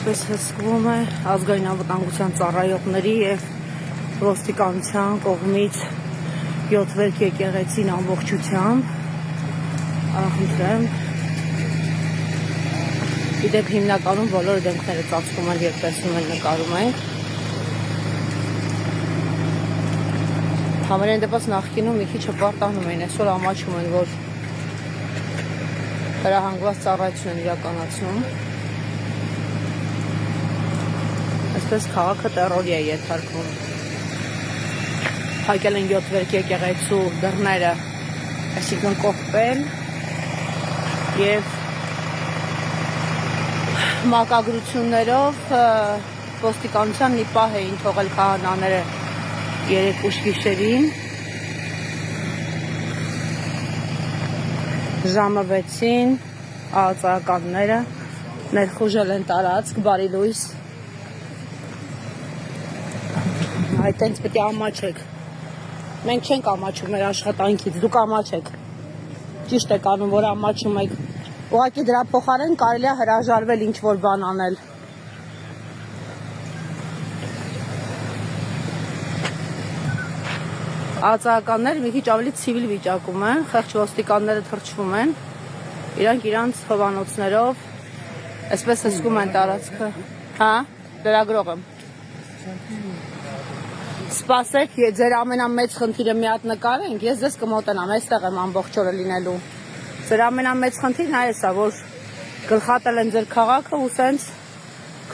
Այսպես հսկվում է ազգային անվտանգության ծառայողների և ոստիկանության կողմից 7 վերք եկեղեցին ամբողջությամբ խնդրեմ գիտեք հիմնականում բոլոր դեմքները ծածկում են երբ տեսնում են նկարում ենք համենայն դեպս նախկինում մի քիչ հպարտանում էին այսօր ամաչում են որ հրահանգված ծառայություն են իրականացնում այսպես քաղաքը տերորի է ենթարկվում փակել են 7 վերք եկեղեցու դռները այսինքն կողպել և մակագրություններով ոստիկանության մի պահ էին թողել քահանաները 3 ուշ գիշերին ժամը 6-ին ԱԱԾ-ականները ներխուժել են տարածք բարի լույս այդ տենց պետք է ամաչեք մենք չենք ամաչում մեր աշխատանքից դուք ամաչեք ճիշտ եք անում որ ամաչում եք ուղղակի դրա փոխարեն կարելի է հրաժարվել ինչ որ բան անել ԱԱԾ-ականները մի քիչ ավելի ցիվիլ վիճակում են խեղճ ոստիկանները թրջվում են իրանք իրանց հովանոցներով այսպես հսկում են տարածքը հա լրագրող եմ Սպասեք, ձեր ամենամեծ խնդիրը մի հատ նկարենք, ես ձեզ կմոտենամ, այստեղ եմ ամբողջ օրը լինելու։ Ձեր ամենամեծ խնդիրն այս է, որ գլխատել են ձեր քաղաքը ու սենց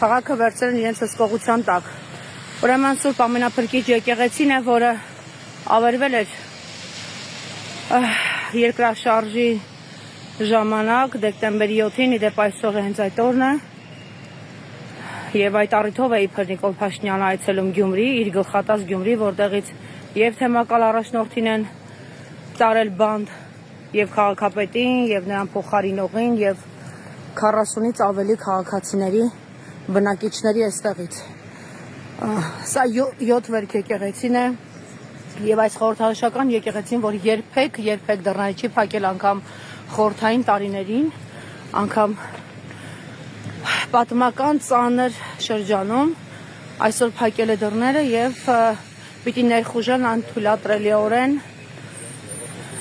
քաղաքը վերցրել են իրենց հսկողության տակ։ Ուրեմն Սուրբ ամենափրկիչ եկեղեցին է, որը ավերվել էր երկրաշարժի ժամանակ, դեկտեմբերի 7-ին, իդեպ այսօր հենց այդ օրն է։ Եվ այդ առիթով է իբր Նիկոլ Փաշինյանը այցելում Գյումրի, իր գլխատած Գյումրի, որտեղից և թեմակալ առաջնորդին են տարել բանդ, և քաղաքապետին, և նրան փոխարինողին, և 40-ից ավելի քաղաքացիների բնակիչների այստեղից։ Սա 7 վերք եկեղեցին է, և այս խորհրդանշական եկեղեցին, որ երբեք դռները չի փակել անգամ խորհրդային տարիներին, անգամ պատմական ծանր շրջանում այսօր փակել է դռները և պիտի ներխուժեն անթույլատրելիորեն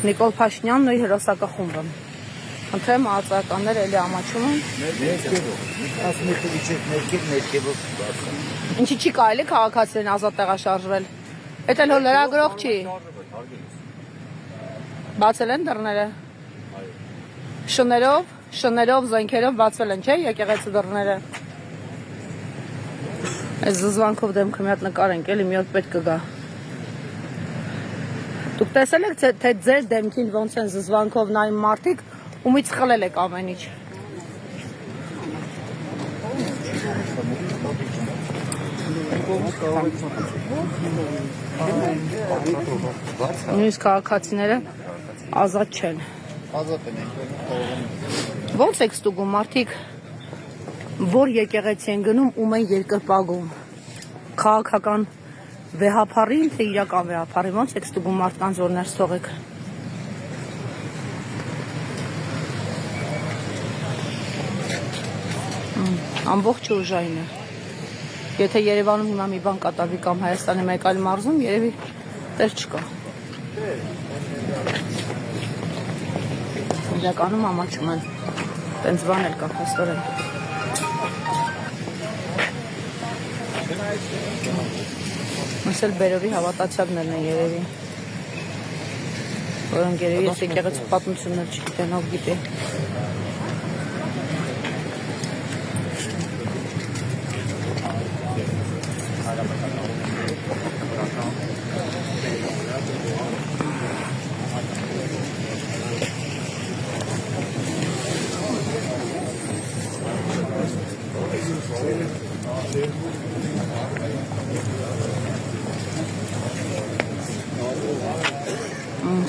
Նիկոլ Փաշինյանն ու իր հրոսակախումբը։ Խնդրեմ ԱԱԾ-ականները էլի ամաչում են։ Ինչի չի կարելի քաղաքացիներին ազատ տեղաշարժվել։ Էդ էլ հո լրագրող չի։ Բացել են դռները։ Շներով, զենքերով բացվել են, չէ, եկեղեցու դռները։ Այս զզվանքով դեմքը մի հատ նկարենք, էլի մի օր պետք կգա։ Դուք տեսել եք, թե ձեր դեմքին ոնց են զզվանքով նայում մարդիկ, ումից խլել եք ամեն ինչ։ Նույնիսկ քաղաքացիները ազատ չեն։ Ոնց եք ստուգում մարդիկ, որ եկեղեցի են գնում, ում են երկրպագում, քաղաքական վեհափառին, թե իրական վեհափառին, ոնց եք ստուգում մարդկանց, որ ներս թողեք։ Ամբողջը ուժային է։ Եթե Երևանում հիմա մի բան կատարվի կամ Հայաստանի մեկ այլ մարզում, երևի տեղ չկա։ Իրականում ամաչում են, տենց բան էլ կա, հաստորեն։ Ես էլ բերովի հավատացյալներն են երևի, որոնք երևի ես եկեղեցու պատմություններ չգիտեն, ով գիտի։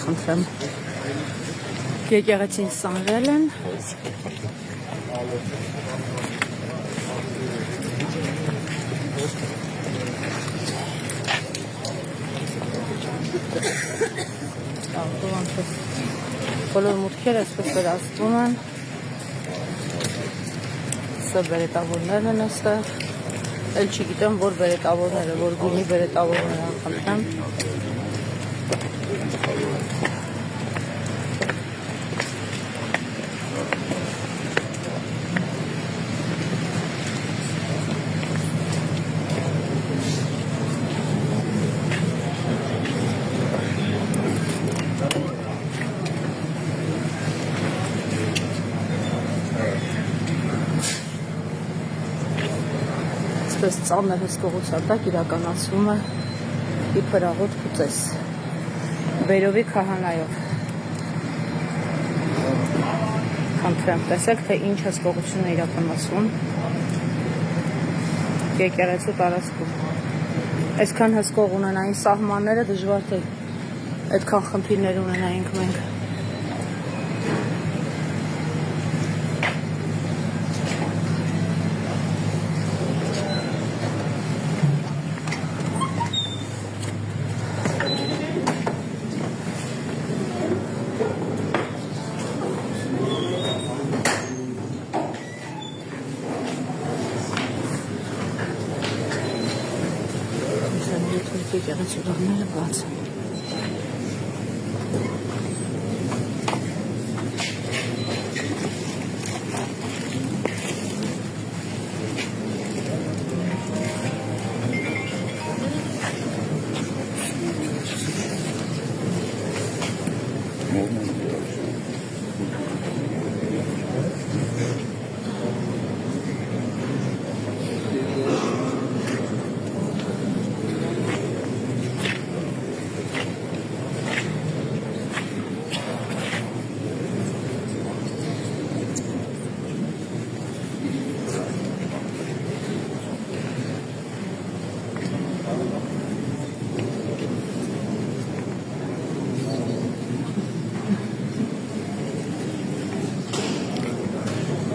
Խնդրեմ եկեղեցին սանրել են բոլոր մուտքերը այսպես վերածվում են Այստեղ բերետավորներն են այստեղ։ Էլ չգիտեմ, որ բերետավորները, որ գույնի բերետավորները խնդրեմ։ Այսպես ծանր հսկողության տակ իրականացվում է իբր աղոտ կուծես Բերովի քահանայով։ Խնդրեմ, տեսեք, թե ինչ հսկողություն է իրականացվում եկեղեցու տարածքում։ Այսքան հսկող ունենային սահմանները դժվար թե այդքան խնդիրներ ունենայինք մենք։ Եկեղեցու դռները բաց են։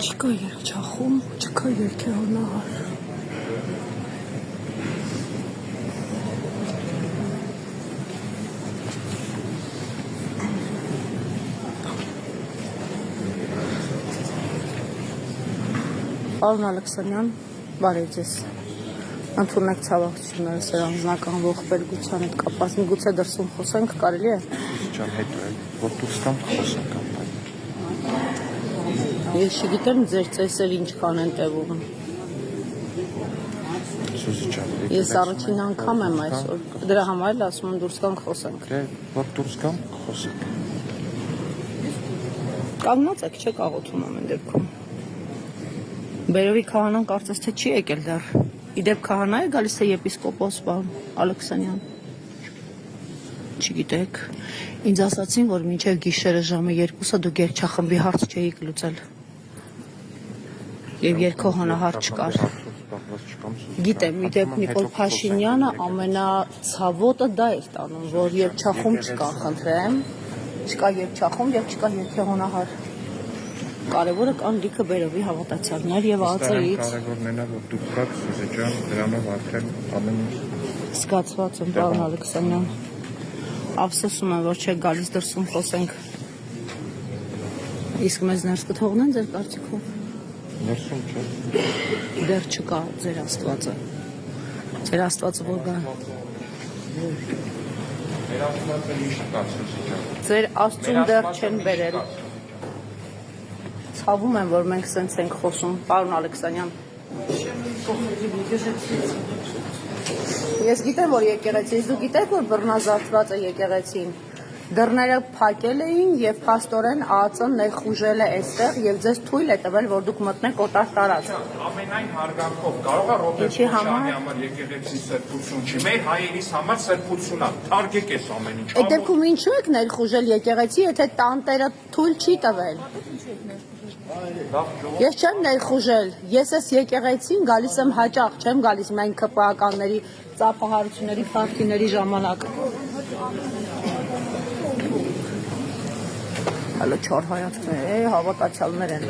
Չկա երգչախում, չկա երգեհոնահար։ Պարոն Ալեքսանյան, բարև ձեզ։ Ընդունեք ցավակցությունները սեր անձնական ողբերգության հետ կապված, միգուցե դրսում խոսենք, կարելի է։ Ջան, հետո էլ որ դուրս կամ խոսենք կամ։ Ես չգիտեմ ձեր ծեսեր ինչքան են տևում։ Սուզի ջան, Ես առաջին անգամ եմ այսօր։ Դրա համար էլ ասում եմ դուրս գանք խոսենք։ Դե որ դուրս կամ խոսենք։ Կանգնած եք, չեք աղոթում ամեն դեպքում։ Բերովի քահանան կարծես թե չի եկել դեռ։ Իդեպ քահանա է գալիս է եպիսկոպոս պարոն Ալեքսանյան։ Չգիտեք։ Ինձ ասացին, որ մինչև գիշերը ժամը 2-ը դուք երգչախմբի հարց չէիք լուծել։ Եվ երգոհոնահար չկար։ Գիտեմ, իդեպ Նիկոլ Փաշինյանը ամենացավոտը դա էր տանում, որ երգչախումբ չկա, խնդրեմ, չկա երգչախումբ եւ չկա երգեհոնահար։ Կարևորը կան լիքը Բերովի հավատացյալներ եւ ԱԱՑ-ից։ Կարևորն է, որ դուք կաք, Սուզի ջան, դրանով արդեն ամեն ինչ զգացված եմ, պարոն Ալեքսանյան։ Ափսոսում եմ, որ չեք գալիս դրսում խոսենք։ Իսկ մեզ ներս կթողնեն ձեր կարծիքով։ ներսում չէ։ Դեռ չկա ձեր Աստվածը։ Ձեր Աստվածը որ գա։ Մեր Աստվածը ինչ կա, Սուզի ջան։ Ձեր Աստծուն դեռ չեն բերել։ Ցավում եմ, որ մենք սենց ենք խոսում, պարոն Ալեքսանյան։ Ես գիտեմ, որ եկեղեցի, դու գիտեք, որ բռնազարդված է եկեղեցին։ Դռները փակել էին եւ փաստորեն ԱԱՑ-ն ներխուժել է այստեղ եւ ձեզ թույլ է տվել, որ դուք մտնեք օտար տարածք։ Ամենայն հարգանքով կարող է Ռոբերտ Ինչի համար? Փաշինյանի համար եկեղեցի սրբություն չի, մեր հայերիս համար սրբություն է, թարգեք էս ամեն ինչ։ Այդ դեպքում ինչու եք ներխուժել եկեղեցի, եթե տանտերը թույլ չի տվել։ Ես չեմ ներխուժել, ես այս եկեղեցին գալիս եմ հաճախ, չեմ գալիս միայն ԿՊԱ-ականների ծափահարությունների փարթիների ժամանակ։ Հələ չար հայացքներ, հավատացյալներ են։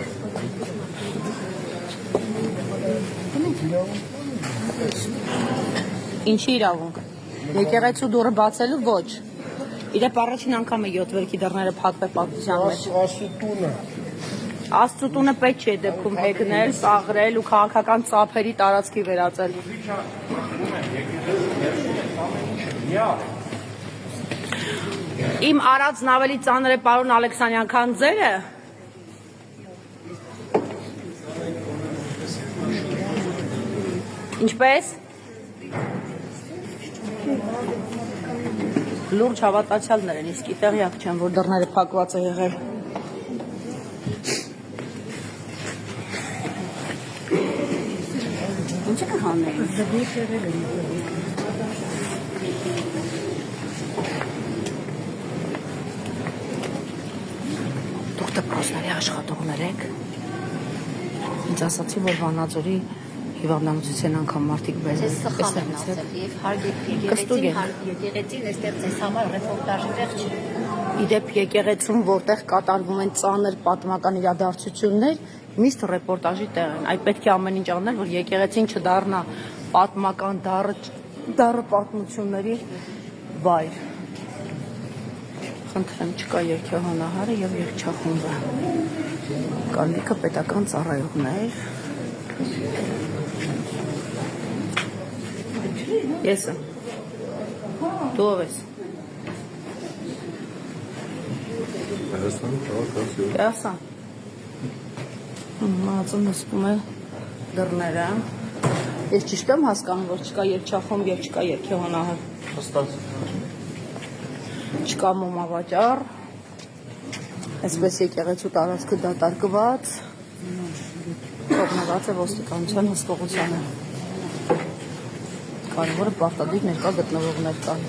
Ինչի իրավունք։ Եկեղեցու դուռը բացելու ոչ։ Իրեւ առաջին անգամ է 7 վերքի դռները փակվել պատմության մեջ։ Ասուտունը։ Աստծուտունը պետք չէ դեպքում հեգնել, ծաղրել ու քաղաքական ծափերի տարածքի վերածել։ Իմ արածն ավելի ծանր է պարոն Ալեքսանյան, քան ձերը։ Ինչպես։ Լուրջ հավատացյալներ են, իսկ տեղյակ չեմ, որ դռները փակված է եղել։ Ինչ է հանել։ Դուք դպրոցների աշխատողներ եք։ Ինձ ասացի, որ Վանաձորի հիվանդամթության անգամ մարդիկ Ձեզ սխալ են ասել եւ հարգեք եկեղեցին այստեղ ձեզ համար ռեպորտաժի տեղ չի։ Իդեպ եկեղեցում, որտեղ կատարվում են ծանր պատմական իրադարձություններ, միշտ ռեպորտաժի տեղ են։ Այդ պետք է ամեն ինչ անել, որ եկեղեցին չդառնա պատմական դառը պատմությունների վայր։ Խնդրեմ, չկա երգեհոնահարը եւ երգչախումբը։ Կալիքը պետական ծառայողներ։ Ես եմ։ Դու ով ես։ Հայաստան։ Մածուն նստում է դռները։ Ես ճիշտ եմ հասկանում, որ չկա երգչախումբ եւ չկա երգեհոնահար։ Հստակ։ Չկա մոմավաճառ։ Այսպես եկեղեցու տարածքը դատարկված։ Թողնված է ոստիկանության հսկողությանը։ Կարևորը պարտադիր ներկա գտնվողներ կան։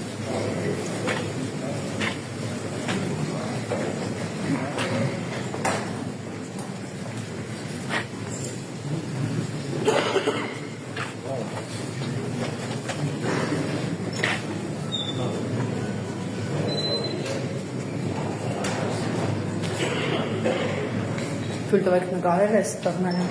Թույլ տվեք նկարել այս տղները։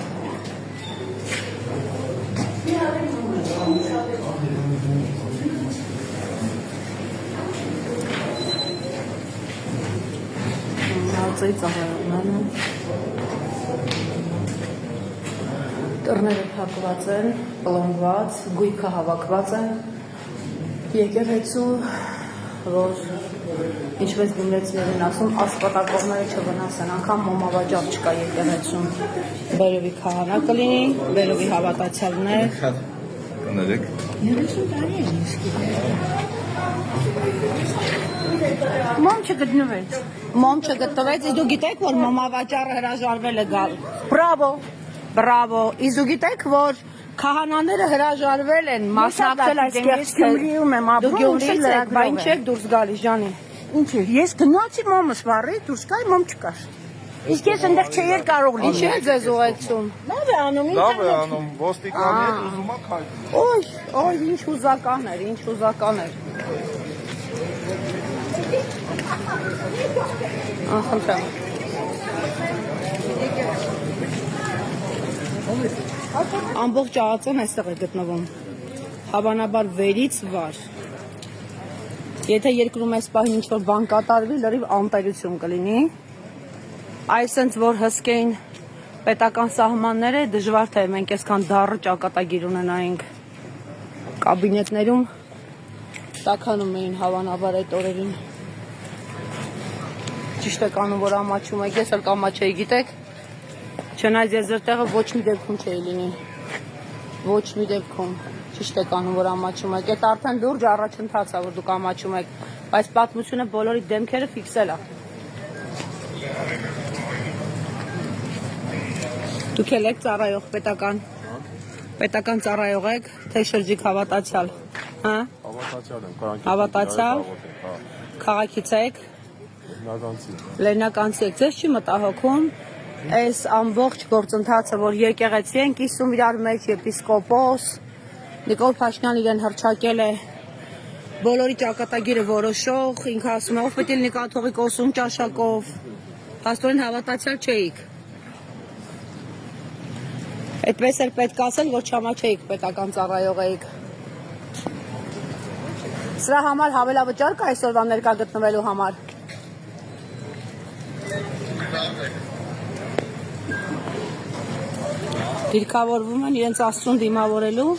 Նացի ծառայողներն դռները փակված են, պլոմբված, գույքը հավաքված է։ Եկեղեցու, որ ինչպես գյումրեցիներն ասում, ասպատակողները չվնասեն, անգամ մոմավաճառ չկա եկեղեցում։ Բերովի քահանա կլինի, բերովի հավատացյալներ։ Կներեք։ 30 տարի է իսկի։ Մոմ չգտնվեց։ Մոմ չգտնվեց, իսկ դու գիտեք, որ մոմավաճառը հրաժարվել է գալ։ Բրավո, բրավո։ Իսկ դու գիտեք, որ քահանաները հրաժարվել են մասնակցել այս Գյումրիում եմ Դու ապրում, Գյումրիից եք, բա ինչ եք դուրս գալիս, ջանի։ Ինչ է, ես գնացի մոմս վառի, դուրս գայի մոմ չկար։ Իսկ ես այնտեղ չէի կարող Ինչ լինել։ է ձեզ ուղեկցում։ Լավ է անում, ինչ Լավ է անում, ոստիկանի հետ ուզում ա քայլ։ Օй, օй, ինչ հուզական էր, ինչ հուզական էր։ Խնդրեմ։ Ամբողջ աղացան այստեղ է գտնվում։ Հավանաբար վերից վար։ Եթե երկրում այս պահին ինչ-որ բան կատարվի, լրիվ անտերություն կլինի։ Այսենց որ հսկեին պետական սահմանները, դժվար թե մենք այսքան դառը ճակատագիր ունենայինք։ Կաբինետներում տաքանում էին հավանաբար այդ օրերին։ Ճիշտ եք անում, որ ամաչում եք, ես էլ կամաչեի, գիտեք։ Չնայած ես ձեր տեղը ոչ մի դեպքում չէի լինի։ Ոչ մի դեպքում։ Ճիշտ եք անում, որ ամաչում եք։ Այդ արդեն լուրջ առաջընթաց է, որ դուք ամաչում եք, բայց պատմությունը բոլորի դեմքերը ֆիքսել է։ Դուք էլ եք ծառայող պետական ծառայող եք, թե շրջիկ հավատացյալ, հա? Հավատացյալ եմ, կրանքի։ Հավատացյալ, քաղաքից եք, լենականցի եք, ձեզ չի մտահոգում այս ամբողջ գործընթացը, որ եկեղեցի են կիսում իրար մեջ, եպիսկոպոս, Նիկոլ Փաշինյան իրեն հռչակել է բոլորի ճակատագիրը որոշող, ինքը ասում է, ով պետք է լինի կաթողիկ ոսում ճաշակով, փաստորեն հավատացյալ չէիք։ Այդպես էր պետք ասել, որ չամաչեիք պետական ծառայող էիք։ Սրա համար հավելավճար կա այսօրվա ներկա գտնվելու համար։ դիրքավորվում են իրենց Աստծուն դիմավորելու